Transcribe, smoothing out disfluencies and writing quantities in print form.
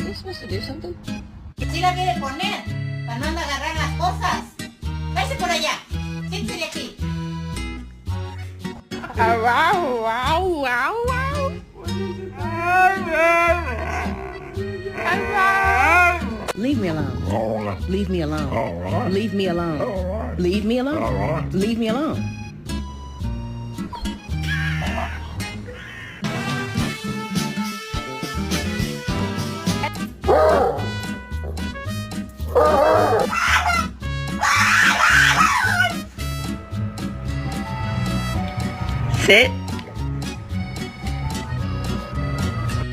he supposed to do something? Sí la quiere poner, para no agarrar las cosas. Váyase por allá. Siéntese de aquí. Wow, wow, wow, wow. Leave me alone. Leave me alone. Leave me alone. Leave me alone. Leave me alone. Sit.